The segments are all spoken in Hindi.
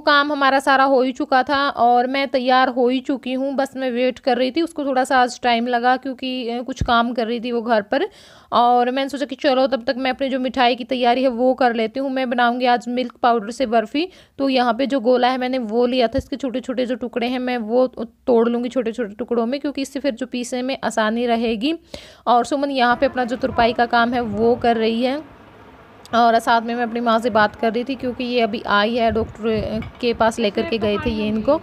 काम हमारा सारा हो ही चुका था और मैं तैयार हो ही चुकी हूँ, बस मैं वेट कर रही थी। उसको थोड़ा सा आज टाइम लगा क्योंकि कुछ काम कर रही थी वो घर पर, और मैंने सोचा कि चलो तब तक मैं अपनी जो मिठाई की तैयारी है वो कर लेती हूँ। मैं बनाऊँगी आज मिल्क पाउडर से बर्फ़ी। तो यहाँ पे जो गोला है मैंने वो लिया था, इसके छोटे छोटे जो टुकड़े हैं मैं वो तोड़ लूँगी छोटे छोटे टुकड़ों में, क्योंकि इससे फिर जो पीसने में आसानी रहेगी। और सुमन यहाँ पे अपना जो तुरपाई का काम है वो कर रही है, और साथ में मैं अपनी माँ से बात कर रही थी क्योंकि ये अभी आई है, डॉक्टर के पास लेकर के गए थे ये इनको,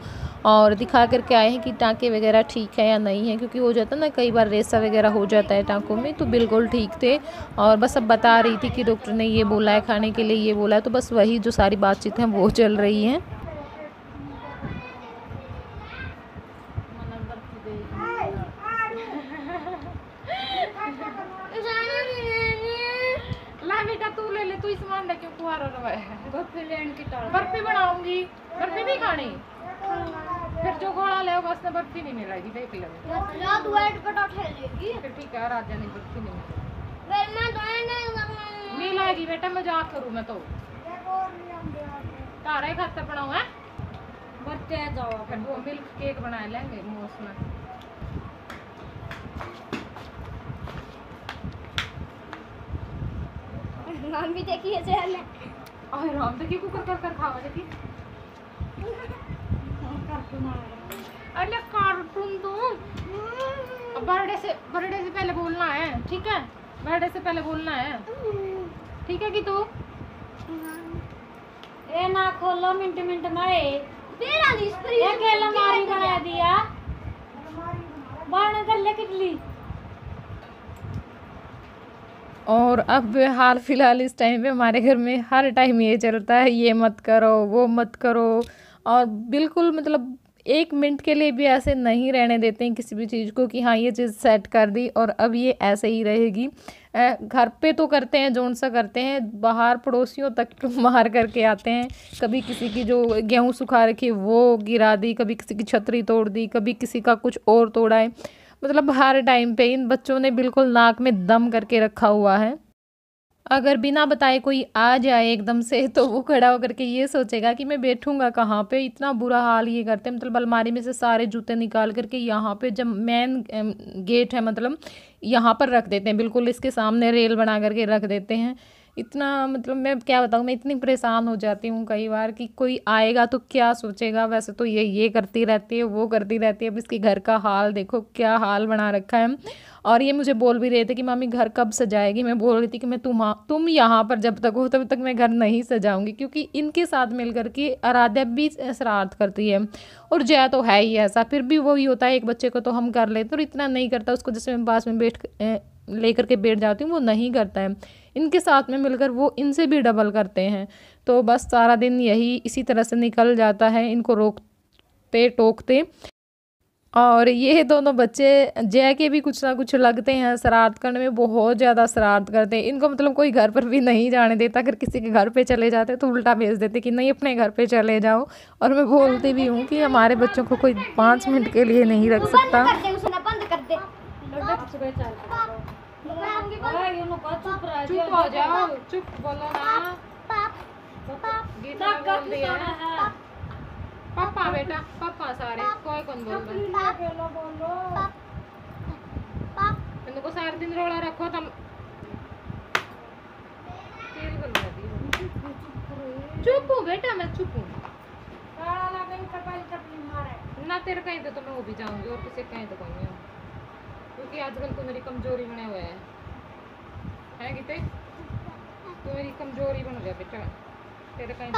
और दिखा करके आए हैं कि टाँके वगैरह ठीक है या नहीं है, क्योंकि हो जाता है ना कई बार रेसा वगैरह हो जाता है टाँकों में। तो बिल्कुल ठीक थे, और बस अब बता रही थी कि डॉक्टर ने ये बोला है खाने के लिए, ये बोला है, तो बस वही जो सारी बातचीत है वो चल रही है। बेटा तू ले ले, तू ही सामान लेके कुआर बर्फी बनाऊंगी। बर्फी नहीं खानी, फिर जो घोड़ा ले बस बर्फी नहीं मिलेगी, देख ले फिर ठीक है। राजा ने बर्फी नहीं मिलेगी बेटा, मजाक करूँ मैं तो तारा ही खाते बनाऊ है। बच्चे जाओ फिर वो मिल्क केक बना लेंगे मौसम। मम्मी देखिए चल और राम देखिए कुकर कर कर खावा देखिए। अरे कार्टून तो बर्थडे से पहले बोलना है, ठीक है? बर्थडे से पहले बोलना है, ठीक है? कि तू ए ना खोलो मिनट मिनट में तेरा ये केला मारी बना दिया बाण कर ले किटली। और अब हाल फिलहाल इस टाइम पे हमारे घर में हर टाइम ये चलता है, ये मत करो वो मत करो, और बिल्कुल मतलब 1 मिनट के लिए भी ऐसे नहीं रहने देते हैं किसी भी चीज़ को कि हाँ ये चीज़ सेट कर दी और अब ये ऐसे ही रहेगी। घर पे तो करते हैं जोन सा करते हैं, बाहर पड़ोसियों तक मार करके आते हैं। कभी किसी की जो गेहूँ सुखा रखी वो गिरा दी, कभी किसी की छतरी तोड़ दी, कभी किसी का कुछ और तोड़ा है। मतलब हर टाइम पे इन बच्चों ने बिल्कुल नाक में दम करके रखा हुआ है। अगर बिना बताए कोई आ जाए एकदम से तो वो खड़ा होकर के ये सोचेगा कि मैं बैठूंगा कहाँ पे। इतना बुरा हाल ये करते हैं, मतलब अलमारी में से सारे जूते निकाल करके यहाँ पे जब मेन गेट है मतलब यहाँ पर रख देते हैं, बिल्कुल इसके सामने रेल बना करके रख देते हैं। इतना मतलब मैं क्या बताऊँ, मैं इतनी परेशान हो जाती हूँ कई बार कि कोई आएगा तो क्या सोचेगा। वैसे तो ये करती रहती है वो करती रहती है, अब इसके घर का हाल देखो क्या हाल बना रखा है। और ये मुझे बोल भी रहे थे कि मम्मी घर कब सजाएगी। मैं बोल रही थी कि मैं तुम यहाँ पर जब तक हो तब तक मैं घर नहीं सजाऊंगी, क्योंकि इनके साथ मिल करके आराध्या भी शरारत करती है और जया तो है ही ऐसा। फिर भी वही होता है, एक बच्चे को तो हम कर लेते और इतना नहीं करता उसको, जैसे मैं पास में लेकर के बैठ जाती हूँ वो नहीं करता है। इनके साथ में मिलकर वो इनसे भी डबल करते हैं। तो बस सारा दिन यही इसी तरह से निकल जाता है इनको रोकते टोकते। और ये दोनों बच्चे जय के भी कुछ ना कुछ लगते हैं शरारत करने में, बहुत ज़्यादा शरारत करते हैं। इनको मतलब कोई घर पर भी नहीं जाने देता, अगर किसी के घर पे चले जाते तो उल्टा भेज देते कि नहीं अपने घर पे चले जाओ। और मैं बोलती भी हूँ कि हमारे बच्चों को कोई 5 मिनट के लिए नहीं रख सकता। चुप हो जाओ, चुप बोलो ना। पापा बेटा पापा सारे कोई कौन बोल रहा है को सारे दिन रोड़ा रखो तुम। चुप हूँ बेटा, मैं चुप हूँ ना। तेरे कहीं तो मैं वो भी जाऊंगी और किसी कहीं तो कोई, क्योंकि आजकल तो मेरी कमजोरी बने हुए है गीते, तो मेरी कमजोरी बन गया बेटा। तेरे कहीं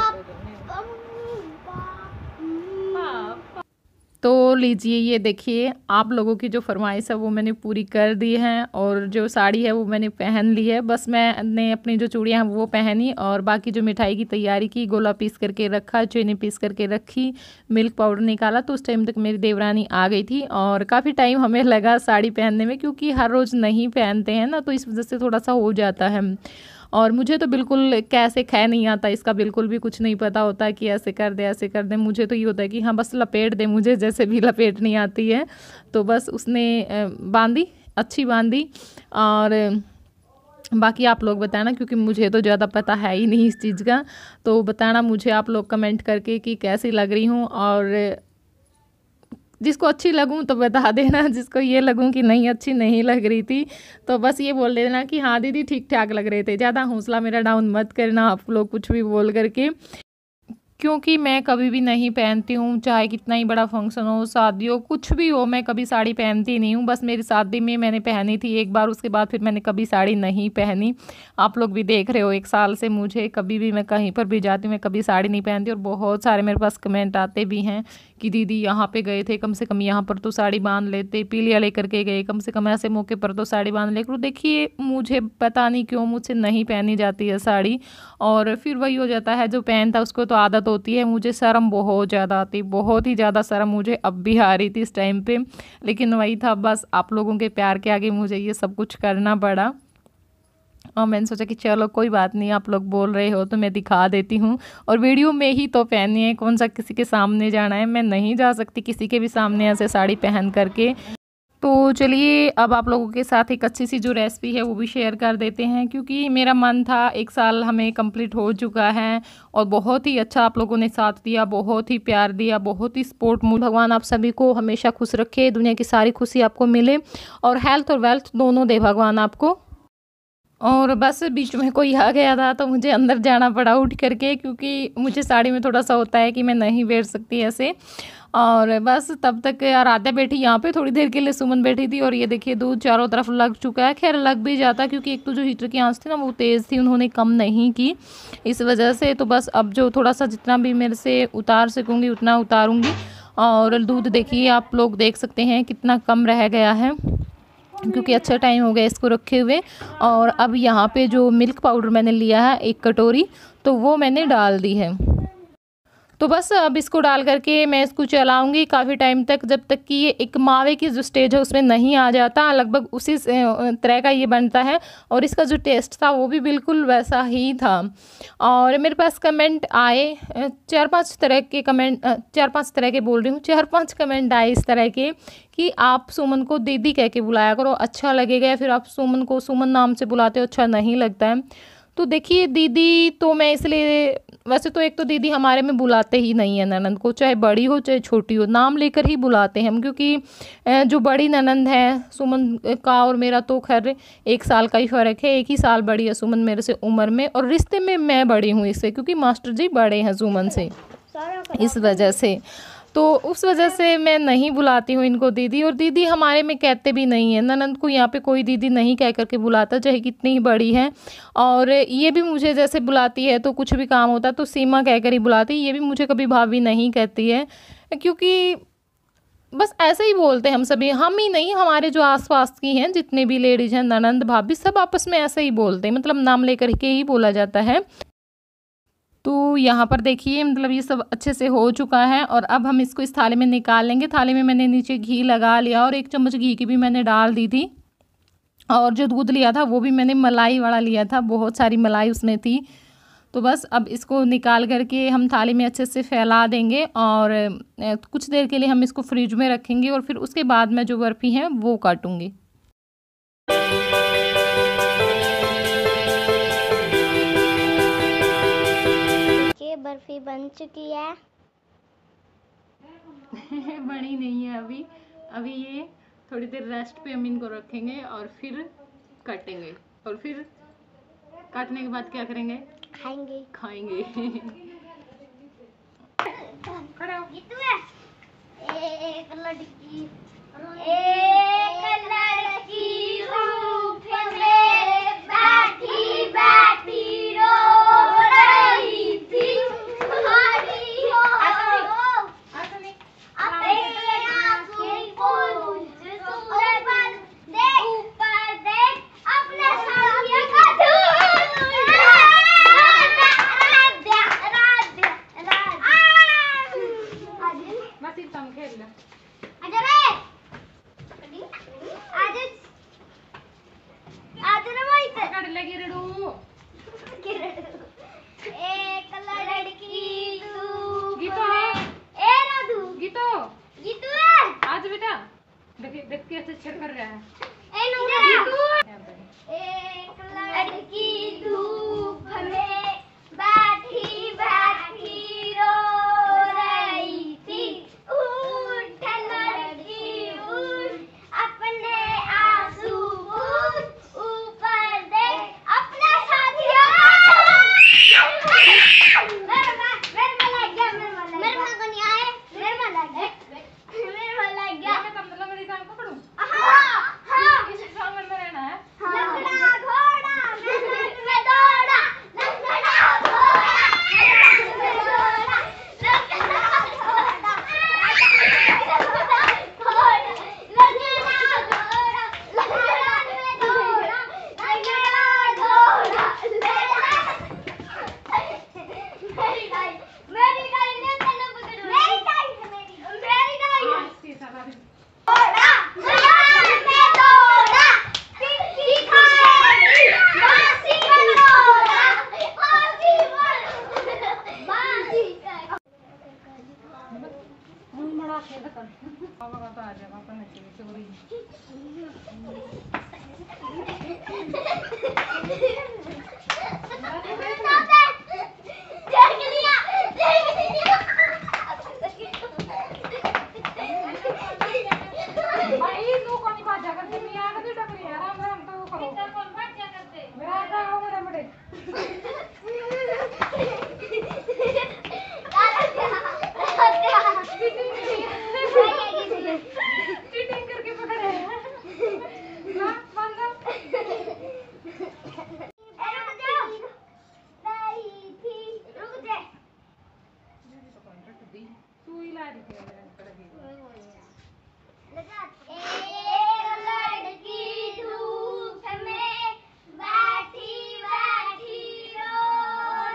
तो लीजिए ये देखिए, आप लोगों की जो फरमाइश है वो मैंने पूरी कर दी है, और जो साड़ी है वो मैंने पहन ली है। बस मैंने अपनी जो चूड़ियाँ हैं वो पहनी और बाकी जो मिठाई की तैयारी की, गोला पीस करके रखा, चीनी पीस करके रखी, मिल्क पाउडर निकाला। तो उस टाइम तक मेरी देवरानी आ गई थी और काफ़ी टाइम हमें लगा साड़ी पहनने में, क्योंकि हर रोज़ नहीं पहनते हैं ना, तो इस वजह से थोड़ा सा हो जाता है। और मुझे तो बिल्कुल कैसे खै नहीं आता, इसका बिल्कुल भी कुछ नहीं पता होता कि ऐसे कर दे ऐसे कर दे। मुझे तो ये होता है कि हाँ बस लपेट दे, मुझे जैसे भी लपेट नहीं आती है। तो बस उसने बांधी, अच्छी बांधी, और बाकी आप लोग बताना, क्योंकि मुझे तो ज़्यादा पता है ही नहीं इस चीज़ का। तो बताना मुझे आप लोग कमेंट करके कि कैसी लग रही हूँ, और जिसको अच्छी लगूं तो बता देना, जिसको ये लगूं कि नहीं अच्छी नहीं लग रही थी तो बस ये बोल देना कि हाँ दीदी ठीक ठाक लग रहे थे। ज़्यादा हौसला मेरा डाउन मत करना आप लोग कुछ भी बोल करके, क्योंकि मैं कभी भी नहीं पहनती हूँ, चाहे कितना ही बड़ा फंक्शन हो, शादी हो, कुछ भी हो, मैं कभी साड़ी पहनती नहीं हूँ। बस मेरी शादी में मैंने पहनी थी एक बार, उसके बाद फिर मैंने कभी साड़ी नहीं पहनी। आप लोग भी देख रहे हो 1 साल से मुझे कभी भी मैं कहीं पर भी जाती हूँ मैं कभी साड़ी नहीं पहनती। और बहुत सारे मेरे पास कमेंट आते भी हैं कि दीदी यहाँ पे गए थे, कम से कम यहाँ पर तो साड़ी बांध लेते, पीलिया लेकर के गए, कम से कम ऐसे मौके पर तो साड़ी बांध ले करो। देखिए मुझे पता नहीं क्यों मुझसे नहीं पहनी जाती है साड़ी, और फिर वही हो जाता है, जो पहनता है उसको तो आदत होती है। मुझे शर्म बहुत ज़्यादा आती, बहुत ही ज़्यादा शर्म मुझे अब भी आ रही थी इस टाइम पे, लेकिन वही था, बस आप लोगों के प्यार के आगे मुझे ये सब कुछ करना पड़ा। और मैंने सोचा कि चलो कोई बात नहीं, आप लोग बोल रहे हो तो मैं दिखा देती हूँ। और वीडियो में ही तो पहनी है, कौन सा किसी के सामने जाना है, मैं नहीं जा सकती किसी के भी सामने ऐसे साड़ी पहन करके। तो चलिए अब आप लोगों के साथ एक अच्छी सी जो रेसिपी है वो भी शेयर कर देते हैं, क्योंकि मेरा मन था, 1 साल हमें कंप्लीट हो चुका है और बहुत ही अच्छा आप लोगों ने साथ दिया, बहुत ही प्यार दिया, बहुत ही सपोर्ट। भगवान आप सभी को हमेशा खुश रखे, दुनिया की सारी खुशी आपको मिले और हेल्थ और वेल्थ दोनों दे भगवान आपको। और बस बीच में कोई आ गया था तो मुझे अंदर जाना पड़ा उठ करके, क्योंकि मुझे साड़ी में थोड़ा सा होता है कि मैं नहीं बैठ सकती ऐसे। और बस तब तक आराध्या बैठी यहाँ पे, थोड़ी देर के लिए सुमन बैठी थी, और ये देखिए दूध चारों तरफ लग चुका है। खैर लग भी जाता, क्योंकि एक तो जो हीटर की आंच थी ना वो तेज़ थी, उन्होंने कम नहीं की इस वजह से। तो बस अब जो थोड़ा सा जितना भी मेरे से उतार सकूँगी उतना उतारूँगी। और दूध देखिए आप लोग देख सकते हैं कितना कम रह गया है, क्योंकि अच्छा टाइम हो गया इसको रखे हुए। और अब यहाँ पे जो मिल्क पाउडर मैंने लिया है 1 कटोरी, तो वो मैंने डाल दी है। तो बस अब इसको डाल करके मैं इसको चलाऊंगी काफ़ी टाइम तक, जब तक कि ये एक मावे की जो स्टेज है उसमें नहीं आ जाता। लगभग उसी तरह का ये बनता है, और इसका जो टेस्ट था वो भी बिल्कुल वैसा ही था। और मेरे पास कमेंट आए 4-5 तरह के कमेंट, 4-5 तरह के बोल रही हूँ, 4-5 कमेंट आए इस तरह के कि आप सुमन को दीदी कह के बुलाया करो, अच्छा लगेगा, या फिर आप सुमन को सुमन नाम से बुलाते हो अच्छा नहीं लगता है। तो देखिए दीदी तो मैं इसलिए, वैसे तो एक तो दीदी हमारे में बुलाते ही नहीं है ननंद को, चाहे बड़ी हो चाहे छोटी हो, नाम लेकर ही बुलाते हैं हम। क्योंकि जो बड़ी ननंद है सुमन का और मेरा तो खैर 1 साल का ही फ़र्क है, 1 ही साल बड़ी है सुमन मेरे से उम्र में, और रिश्ते में मैं बड़ी हूँ इससे, क्योंकि मास्टर जी बड़े हैं सुमन से, इस वजह से। तो उस वजह से मैं नहीं बुलाती हूँ इनको दीदी, और दीदी हमारे में कहते भी नहीं है। ननंद को यहाँ पे कोई दीदी नहीं कह करके बुलाता, चाहे कितनी ही बड़ी है। और ये भी मुझे जैसे बुलाती है तो कुछ भी काम होता है तो सीमा कह कर ही बुलाती है, ये भी मुझे कभी भाभी नहीं कहती है, क्योंकि बस ऐसे ही बोलते हैं हम सभी, हम ही नहीं हमारे जो आसपास की हैं जितने भी लेडीज हैं, ननंद भाभी सब आपस में ऐसे ही बोलते हैं, मतलब नाम लेकर के ही बोला जाता है। तो यहाँ पर देखिए मतलब ये सब अच्छे से हो चुका है, और अब हम इसको इस थाली में निकाल लेंगे। थाली में मैंने नीचे घी लगा लिया, और 1 चम्मच घी की भी मैंने डाल दी थी। और जो दूध लिया था वो भी मैंने मलाई वाला लिया था, बहुत सारी मलाई उसमें थी। तो बस अब इसको निकाल करके हम थाली में अच्छे से फैला देंगे, और कुछ देर के लिए हम इसको फ्रिज में रखेंगे, और फिर उसके बाद मैं जो बर्फ़ी हैं वो काटूँगी। बर्फी बन चुकी है। बनी नहीं है अभी ये थोड़ी देर रेस्ट पे हम इनको रखेंगे, और फिर काटेंगे, और फिर काटने के बाद क्या करेंगे, खाएंगे। एक लड़की रूप में बैठी बैठी रो रही थी। एक लड़की धूप में बैठी बैठी रो रही थी। उठ लड़की उठ, अपने आंसू पोंछ, ऊपर देख अपना साथिया। मेरे में लग गया, मेरे में को नहीं आए, मेरे में लग गया। मतलब मेरी टांग पकड़ूं? हाँ हाँ, इस सामान में रहना है। लंगड़ा घोड़ा मेहनत में दौड़ा, लंगड़ा घोड़ा मेहनत में दौड़ा, लंगड़ा घोड़ा मेरी गाय ने तने पकड़ो, मेरी गाय है, मेरी गाय है। घोड़ा मैदान में दौड़ा, पिंकी खाई बांसी बरोड़ा, बांसी बरोड़ा, बांसी बड़ा खेल कर पापा का तो आ जाएगा, पापा नचेंगे चोरी। देख लिया, देख लिया। भाई तू कौन बाजा करते? मैं आगे तो डबरी है, राम राम तो करो। इधर कौन बाजा करते? मेरा आता हो मेरा बड़े। चीटिंग करके पकड़े हैं। ना बंदो। तू ही ला रही थी लड़की धूप में बैठी बैठी रो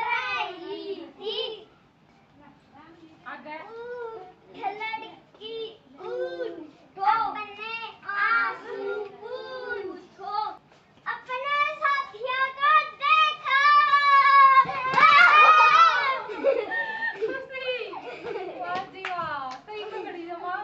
रही थी। आ गए। लड़की उठ, अपने आंसू पोंछो, अपने साथिया को देखा। वाह जी वाह, सही पकड़ी जमा।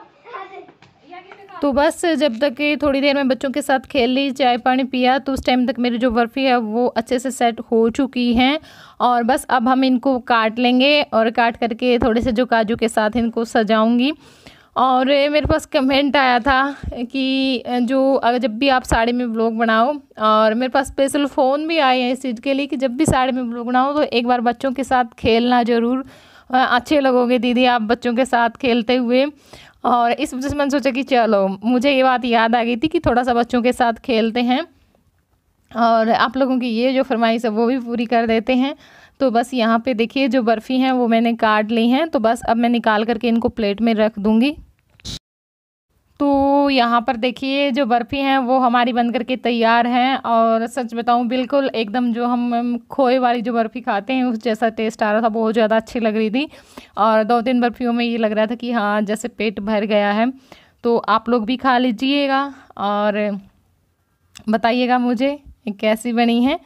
या किसी का तो बस जब तक कि थोड़ी देर में बच्चों के साथ खेल ली, चाय पानी पिया, तो उस टाइम तक मेरी जो बर्फ़ी है वो अच्छे से सेट हो चुकी हैं। और बस अब हम इनको काट लेंगे और काट करके थोड़े से जो काजू के साथ इनको सजाऊंगी। और मेरे पास कमेंट आया था कि जो अगर जब भी आप साड़ी में व्लॉग बनाओ, और मेरे पास स्पेशल फ़ोन भी आए हैं इस चीज़ के लिए कि जब भी साड़ी में व्लॉग बनाओ तो एक बार बच्चों के साथ खेलना ज़रूर, अच्छे लगोगे दीदी आप बच्चों के साथ खेलते हुए। और इस वजह से मैंने सोचा कि चलो, मुझे ये बात याद आ गई थी कि थोड़ा सा बच्चों के साथ खेलते हैं और आप लोगों की ये जो फरमाइश है वो भी पूरी कर देते हैं। तो बस यहाँ पे देखिए जो बर्फ़ी हैं वो मैंने काट ली हैं, तो बस अब मैं निकाल करके इनको प्लेट में रख दूँगी। तो यहाँ पर देखिए जो बर्फ़ी हैं वो हमारी बन करके तैयार हैं। और सच बताऊँ बिल्कुल एकदम जो हम खोए वाली जो बर्फ़ी खाते हैं उस जैसा टेस्ट आ रहा था, बहुत ज़्यादा अच्छी लग रही थी। और 2-3 बर्फ़ियों में ये लग रहा था कि हाँ जैसे पेट भर गया है। तो आप लोग भी खा लीजिएगा और बताइएगा मुझे कैसी बनी है।